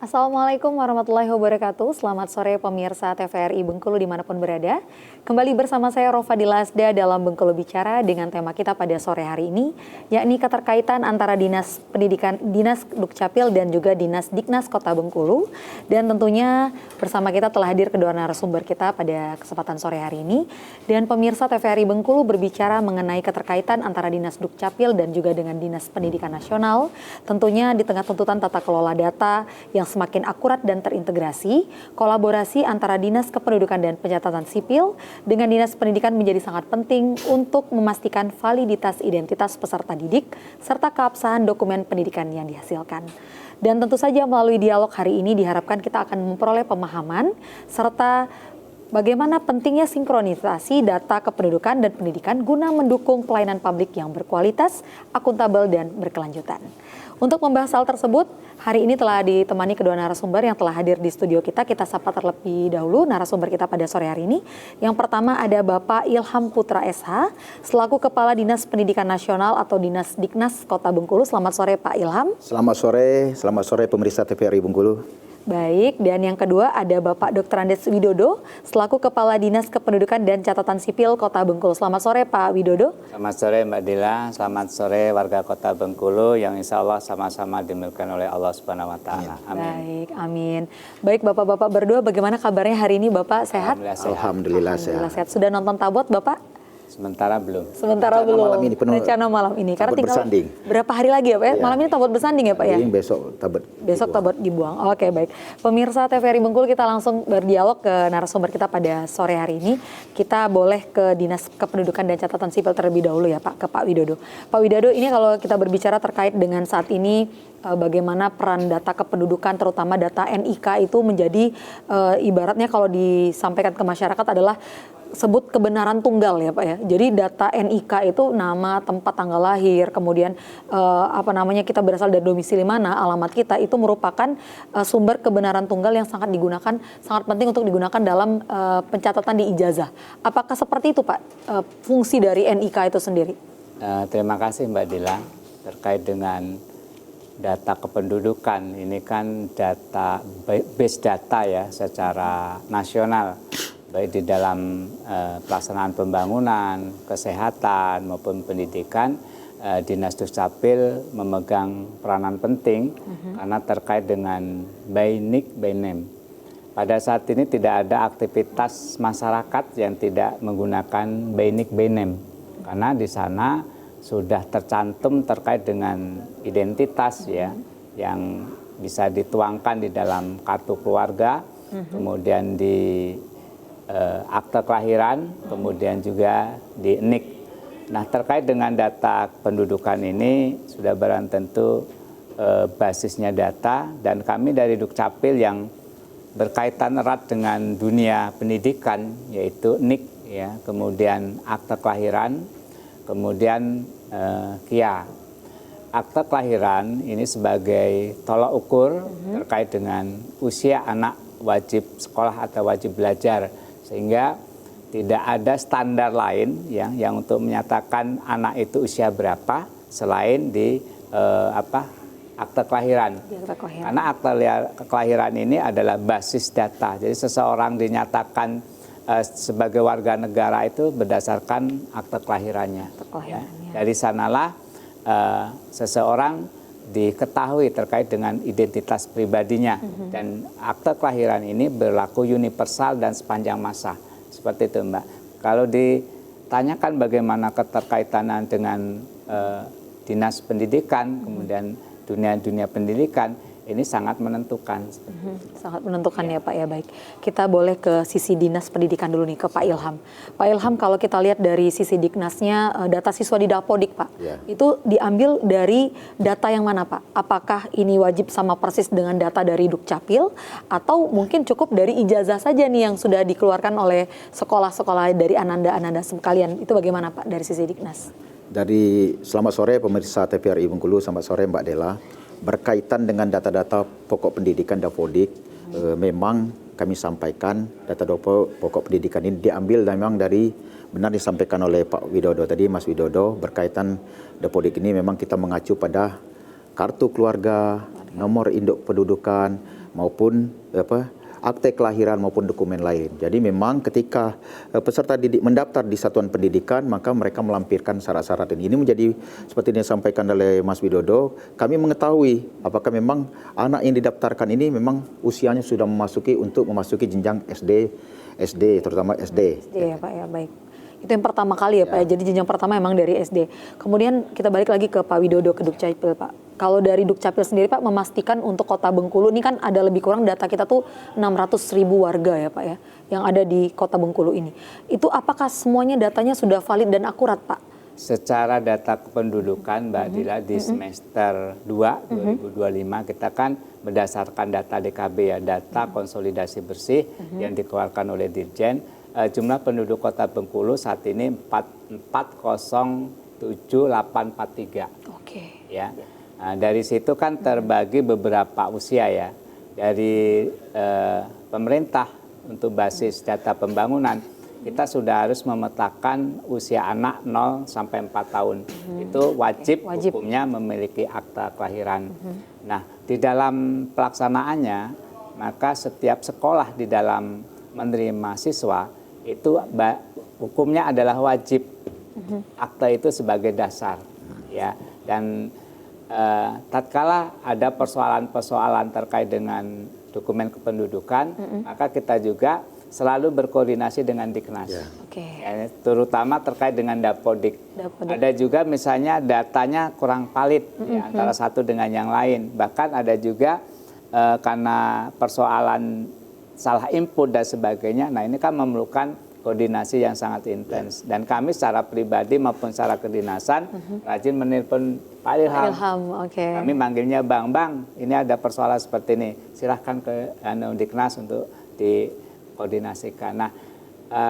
Assalamualaikum warahmatullahi wabarakatuh. Selamat sore pemirsa TVRI Bengkulu dimanapun berada. Kembali bersama saya Rova Dilasda dalam Bengkulu Bicara dengan tema kita pada sore hari ini, yakni keterkaitan antara Dinas Pendidikan, Dinas Dukcapil dan juga Dinas Diknas Kota Bengkulu. Dan tentunya bersama kita telah hadir kedua narasumber kita pada kesempatan sore hari ini. Dan pemirsa TVRI Bengkulu berbicara mengenai keterkaitan antara Dinas Dukcapil dan juga dengan Dinas Pendidikan Nasional. Tentunya di tengah tuntutan tata kelola data yang semakin akurat dan terintegrasi, kolaborasi antara Dinas Kependudukan dan Pencatatan Sipil dengan Dinas Pendidikan menjadi sangat penting untuk memastikan validitas identitas peserta didik serta keabsahan dokumen pendidikan yang dihasilkan. Dan tentu saja melalui dialog hari ini diharapkan kita akan memperoleh pemahaman serta bagaimana pentingnya sinkronisasi data kependudukan dan pendidikan guna mendukung pelayanan publik yang berkualitas, akuntabel, dan berkelanjutan. Untuk membahas hal tersebut, hari ini telah ditemani kedua narasumber yang telah hadir di studio kita. Kita sapa terlebih dahulu narasumber kita pada sore hari ini. Yang pertama ada Bapak Ilham Putra SH, selaku Kepala Dinas Pendidikan Nasional atau Dinas Diknas Kota Bengkulu. Selamat sore Pak Ilham. Selamat sore pemirsa TVRI Bengkulu. Baik, dan yang kedua ada Bapak Dr. Andes Widodo, selaku Kepala Dinas Kependudukan dan Catatan Sipil Kota Bengkulu. Selamat sore Pak Widodo. Selamat sore Mbak Dila, selamat sore warga Kota Bengkulu yang insya Allah sama-sama dimiliki oleh Allah Subhanahu Wa Taala. Amin. Baik, amin. Baik Bapak-bapak berdua, bagaimana kabarnya hari ini Bapak? Sehat? Alhamdulillah sehat. Sudah nonton tabot Bapak? Sementara belum. Sementara belum. Malam ini penuh. Rencana malam ini. Karena tinggal bersanding. Berapa hari lagi ya Pak ya? Malam ini tabot bersanding ya Pak ya? Besok tabot. Besok tabot dibuang. Oke, baik. Pemirsa TVRI Bengkulu, kita langsung berdialog ke narasumber kita pada sore hari ini. Kita boleh ke Dinas Kependudukan dan Catatan Sipil terlebih dahulu ya Pak, ke Pak Widodo. Pak Widodo, ini kalau kita berbicara terkait dengan saat ini bagaimana peran data kependudukan terutama data NIK itu menjadi ibaratnya kalau disampaikan ke masyarakat adalah sebut kebenaran tunggal ya Pak ya. Jadi data NIK itu nama, tempat, tanggal lahir, kemudian kita berasal dari domisili mana, alamat kita, itu merupakan sumber kebenaran tunggal yang sangat penting untuk digunakan dalam pencatatan di ijazah. Apakah seperti itu Pak fungsi dari NIK itu sendiri? Terima kasih Mbak Dila. Terkait dengan data kependudukan, ini kan data base data ya secara nasional, baik di dalam pelaksanaan pembangunan, kesehatan maupun pendidikan. Dinas Dukcapil memegang peranan penting karena terkait dengan by nick, by name. Pada saat ini tidak ada aktivitas masyarakat yang tidak menggunakan by nick, by name, karena di sana sudah tercantum terkait dengan identitas ya, yang bisa dituangkan di dalam kartu keluarga, kemudian di akte kelahiran, kemudian juga di NIK. Nah, terkait dengan data pendudukan ini sudah barang tentu basisnya data, dan kami dari Dukcapil yang berkaitan erat dengan dunia pendidikan yaitu NIK ya, kemudian akte kelahiran, kemudian KIA. Akte kelahiran ini sebagai tolak ukur terkait dengan usia anak wajib sekolah atau wajib belajar, sehingga tidak ada standar lain yang untuk menyatakan anak itu usia berapa selain di akte kelahiran. Karena akte kelahiran ini adalah basis data. Jadi seseorang dinyatakan sebagai warga negara itu berdasarkan akte kelahirannya. Ya. Dari sanalah seseorang diketahui terkait dengan identitas pribadinya, dan akte kelahiran ini berlaku universal dan sepanjang masa, seperti itu Mbak. Kalau ditanyakan bagaimana keterkaitan dengan dinas pendidikan, kemudian dunia pendidikan, ini sangat menentukan. Sangat menentukan ya Pak ya, baik. Kita boleh ke sisi Dinas Pendidikan dulu nih, ke Pak Ilham. Pak Ilham, kalau kita lihat dari sisi Diknasnya, data siswa di Dapodik Pak, itu diambil dari data yang mana Pak? Apakah ini wajib sama persis dengan data dari Dukcapil, atau mungkin cukup dari ijazah saja nih yang sudah dikeluarkan oleh sekolah-sekolah dari ananda-ananda sekalian? Itu bagaimana Pak dari sisi Diknas? Selamat sore pemirsa TVRI Bengkulu, selamat sore Mbak Dela. Berkaitan dengan data-data pokok pendidikan Dapodik, memang kami sampaikan data pokok pendidikan ini diambil memang dari, benar disampaikan oleh Pak Widodo tadi, Mas Widodo, berkaitan Dapodik ini memang kita mengacu pada kartu keluarga, nomor induk pendudukan, maupun akte kelahiran maupun dokumen lain. Jadi memang ketika peserta didik mendaftar di satuan pendidikan, maka mereka melampirkan syarat-syarat ini. Ini menjadi seperti yang disampaikan oleh Mas Widodo, kami mengetahui apakah memang anak yang didaftarkan ini memang usianya sudah memasuki jenjang SD terutama SD. SD ya Pak ya, baik. Itu yang pertama kali ya Pak ya, jadi jenjang pertama emang dari SD. Kemudian kita balik lagi ke Pak Widodo, ke Dukcapil Pak. Kalau dari Dukcapil sendiri Pak memastikan untuk Kota Bengkulu ini kan ada lebih kurang data kita tuh 600.000 warga ya Pak ya, yang ada di Kota Bengkulu ini. Itu apakah semuanya datanya sudah valid dan akurat Pak? Secara data kependudukan Mbak Dila di semester 2 2025 kita kan berdasarkan data DKB ya, data konsolidasi bersih yang dikeluarkan oleh Dirjen. Jumlah penduduk Kota Bengkulu saat ini 407.843. Oke. Ya. Nah, dari situ kan terbagi beberapa usia ya. Dari pemerintah untuk basis data pembangunan, kita sudah harus memetakan usia anak 0 sampai 4 tahun. Itu wajib hukumnya memiliki akta kelahiran. Nah, di dalam pelaksanaannya, maka setiap sekolah di dalam menerima siswa itu hukumnya adalah wajib akta itu sebagai dasar ya. Dan tatkala ada persoalan-persoalan terkait dengan dokumen kependudukan, maka kita juga selalu berkoordinasi dengan Diknas. Ya, terutama terkait dengan Dapodik. Ada juga misalnya datanya kurang valid ya, antara satu dengan yang lain. Bahkan ada juga karena persoalan salah input dan sebagainya. Nah, ini kan memerlukan koordinasi yang sangat intens. Dan kami secara pribadi maupun secara kedinasan rajin menelpon Pak Ilham. Kami manggilnya Bang, ini ada persoalan seperti ini. Silahkan ke Diknas untuk dikoordinasikan. Nah,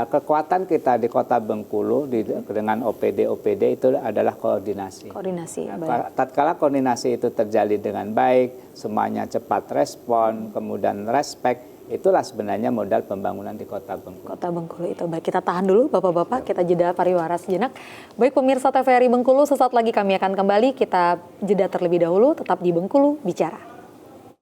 kekuatan kita di Kota Bengkulu dengan OPD itu adalah koordinasi. Tatkala koordinasi itu terjalin dengan baik, semuanya cepat respon, kemudian respect, itulah sebenarnya modal pembangunan di Kota Bengkulu. Kota Bengkulu itu. Baik, kita tahan dulu Bapak-Bapak, kita jeda pariwara sejenak. Baik pemirsa TVRI Bengkulu, sesaat lagi kami akan kembali. Kita jeda terlebih dahulu, tetap di Bengkulu Bicara.